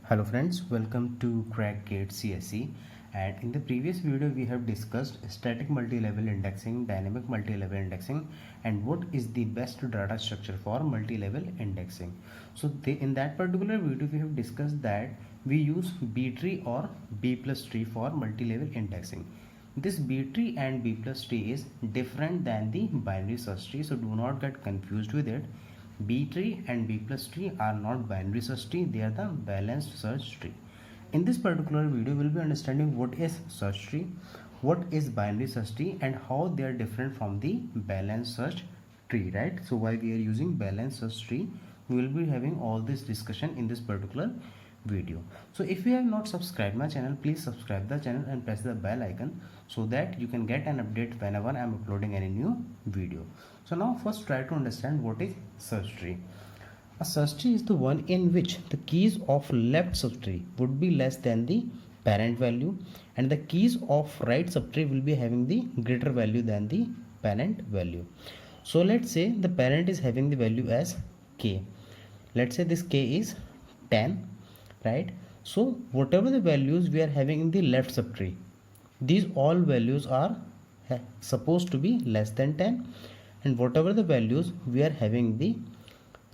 Hello friends, welcome to Crack Gate CSE, and in the previous video we have discussed static multi-level indexing, dynamic multi-level indexing, and what is the best data structure for multi-level indexing. So in that particular video we have discussed that we use B tree or B plus tree for multi-level indexing. This B tree and B plus tree is different than the binary search tree, so do not get confused with it. B tree and B plus tree are not binary search tree, they are the balanced search tree. In this particular video, we'll be understanding what is search tree, what is binary search tree, and how they are different from the balanced search tree, right? So why we are using balanced search tree, we will be having all this discussion in this particular video. So if you have not subscribed my channel, please subscribe the channel and press the bell icon so that you can get an update whenever I am uploading any new video. So now first try to understand what is search tree. A search tree is the one in which the keys of left subtree would be less than the parent value and the keys of right subtree will be having the greater value than the parent value. So let's say the parent is having the value as k. Let's say this k is 10, right? So whatever the values we are having in the left subtree, these all values are supposed to be less than 10, and whatever the values we are having the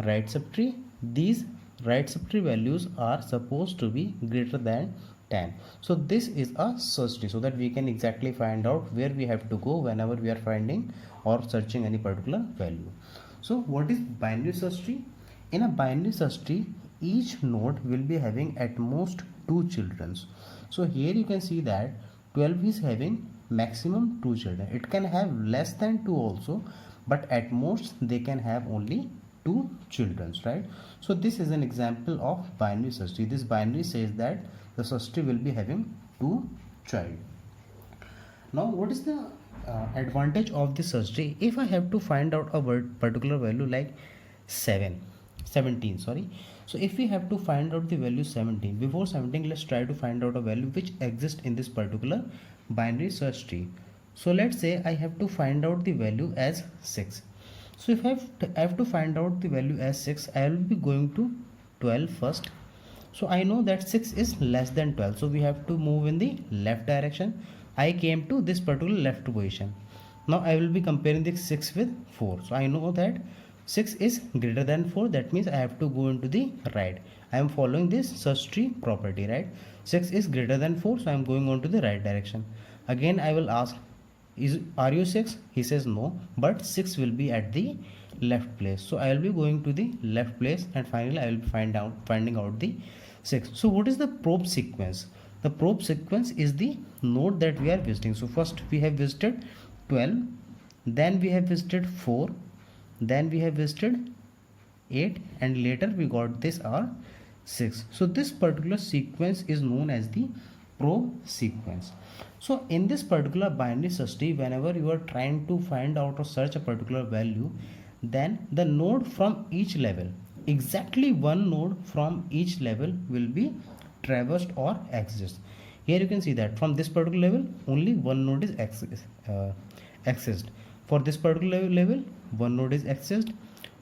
right subtree, these right subtree values are supposed to be greater than 10. So this is a search tree so that we can exactly find out where we have to go whenever we are finding or searching any particular value. So what is binary search tree? In a binary search tree, each node will be having at most 2 children. So here you can see that 12 is having maximum 2 children. It can have less than 2 also, but at most they can have only 2 children, right? So this is an example of binary search tree. This binary says that the search tree will be having 2 child. Now what is the advantage of the search tree? If I have to find out a particular value like 17, sorry. So if we have to find out the value 17, before 17 let's try to find out a value which exists in this particular binary search tree. So let's say I have to find out the value as 6. So if I have to find out the value as 6, I will be going to 12 first. So I know that 6 is less than 12, so we have to move in the left direction. I came to this particular left position. Now I will be comparing the 6 with 4. So I know that 6 is greater than 4, that means I have to go into the right. I am following this search tree property, right? 6 is greater than 4, so I am going on to the right direction. Again I will ask, are you 6? He says no, but 6 will be at the left place. So I will be going to the left place and finally I will be finding out the 6. So what is the probe sequence? The probe sequence is the node that we are visiting. So first we have visited 12, then we have visited 4, then we have visited 8, and later we got this R 6. So this particular sequence is known as the probe sequence. So in this particular binary search tree, whenever you are trying to find out or search a particular value, then the node from each level, exactly one node from each level will be traversed or accessed. Here you can see that from this particular level only one node is accessed. For this particular level one node is accessed.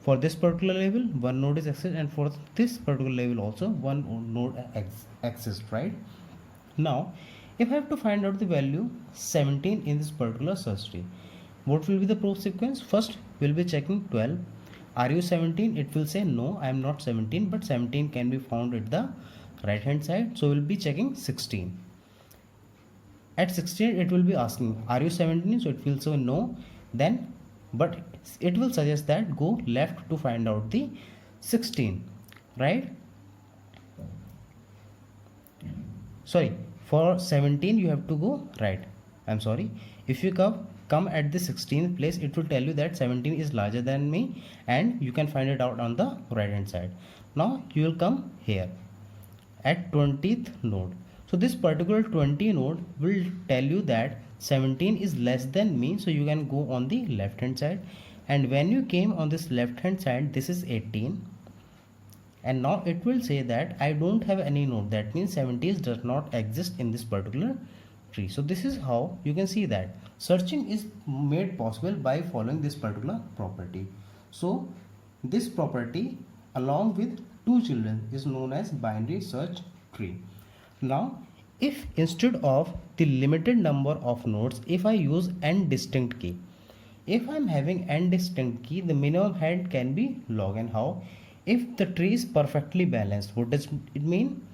For this particular level one node is accessed, and for this particular level also one node accessed, right? Now if I have to find out the value 17 in this particular search tree, what will be the probe sequence? First we'll be checking 12. Are you 17? It will say no, I am not 17, but 17 can be found at the right hand side. So we'll be checking 16. At 16 it will be asking, are you 17? So it will say no, then but it will suggest that go left to find out the 16, right? Sorry, for 17 you have to go right. I'm sorry. If you come at the 16th place, it will tell you that 17 is larger than me, and you can find it out on the right hand side. Now you will come here at 20th node. So this particular 20 node will tell you that 17 is less than me, so you can go on the left hand side. And when you came on this left hand side, this is 18, and now it will say that I don't have any node, that means 17 does not exist in this particular tree. So this is how you can see that searching is made possible by following this particular property. So this property along with 2 children is known as binary search tree. Now, if instead of the limited number of nodes, if I use n distinct key, if I am having n distinct key, the minimum height can be log n. How? If the tree is perfectly balanced, what does it mean?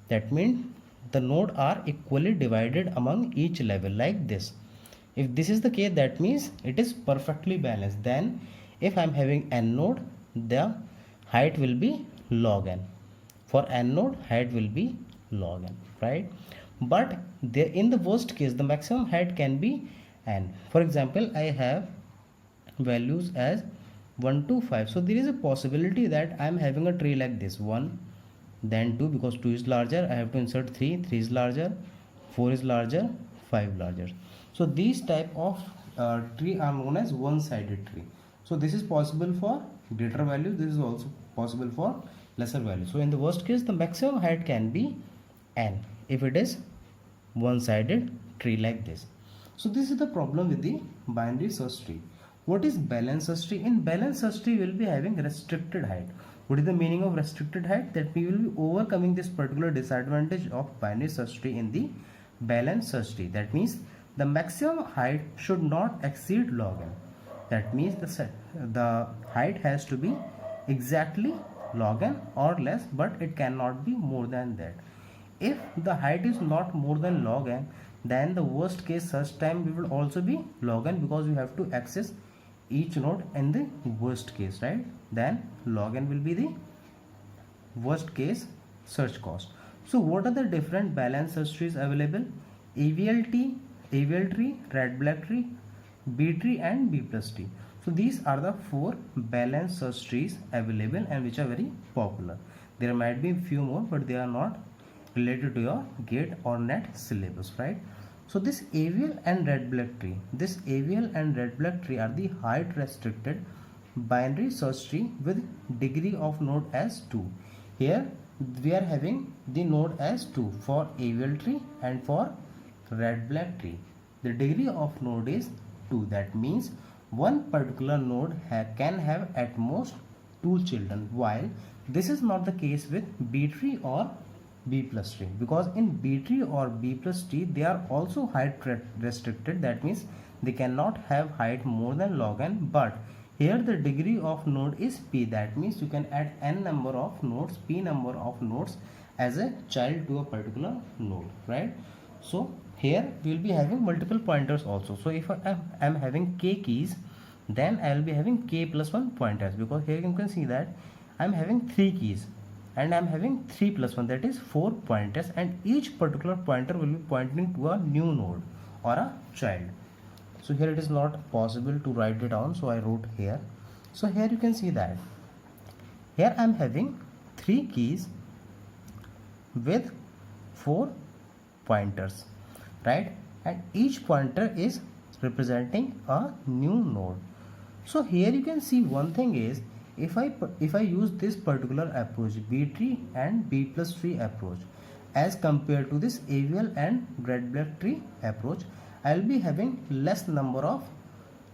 That means the nodes are equally divided among each level like this. If this is the case, that means it is perfectly balanced. Then if I am having n node, the height will be log n. For n node, height will be log n, right? But there, in the worst case, the maximum height can be n. For example, I have values as 1 to 5. So there is a possibility that I am having a tree like this, 1, then 2, because 2 is larger, I have to insert 3, 3 is larger, 4 is larger, 5 larger. So these type of tree are known as one-sided tree. So this is possible for greater value, this is also possible for lesser value. So in the worst case, the maximum height can be n if it is one-sided tree like this. So this is the problem with the binary search tree. What is balanced search tree? In balanced search tree, we will be having restricted height. What is the meaning of restricted height? That we will be overcoming this particular disadvantage of binary search tree in the balanced search tree. That means the maximum height should not exceed log n. That means the height has to be exactly log n or less, but it cannot be more than that. If the height is not more than log n, then the worst case search time will also be log n, because we have to access each node in the worst case, right? Then log n will be the worst case search cost. So what are the different balanced search trees available? AVL tree, red black tree, B tree and B plus tree. So these are the 4 balanced search trees available and which are very popular. There might be few more, but they are not related to your GATE or NET syllabus, right? So this AVL and red black tree, this AVL and red black tree are the height restricted binary search tree with degree of node as 2. Here we are having the node as 2 for AVL tree and for red black tree. The degree of node is 2. That means one particular node can have at most 2 children, while this is not the case with B tree or B plus tree, because in B tree or B plus tree they are also height restricted. That means they cannot have height more than log n, but here the degree of node is p. That means you can add n number of nodes, p number of nodes as a child to a particular node, right? So here we will be having multiple pointers also. So if I am having k keys, then I will be having k plus 1 pointers, because here you can see that I am having 3 keys and I am having 3 plus 1, that is 4 pointers, and each particular pointer will be pointing to a new node or a child. So here it is not possible to write it down, so I wrote here. So here you can see that here I am having 3 keys with 4 pointers, right? And each pointer is representing a new node. So here you can see one thing is, if I use this particular approach, B tree and B plus tree approach, as compared to this AVL and red black tree approach, I will be having less number of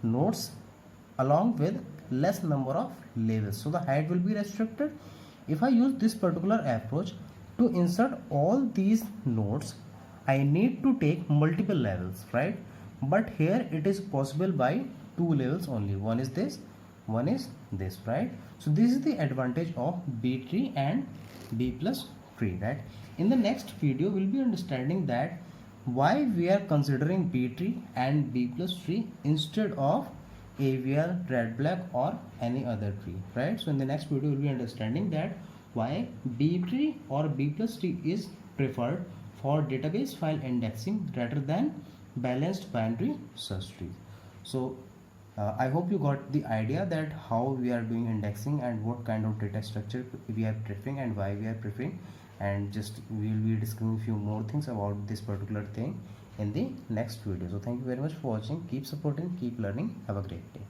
nodes along with less number of levels. So the height will be restricted. If I use this particular approach to insert all these nodes, I need to take multiple levels, right? But here it is possible by 2 levels only. One is this, one is this, right? So this is the advantage of B tree and B plus tree, right? In the next video we'll be understanding that why we are considering B tree and B plus tree instead of AVL, red black or any other tree, right? So in the next video we'll be understanding that why B tree or B plus tree is preferred for database file indexing rather than balanced binary search tree. So I hope you got the idea that how we are doing indexing and what kind of data structure we are preferring and why we are preferring, and just we will be discussing a few more things about this particular thing in the next video. So thank you very much for watching. Keep supporting, keep learning. Have a great day.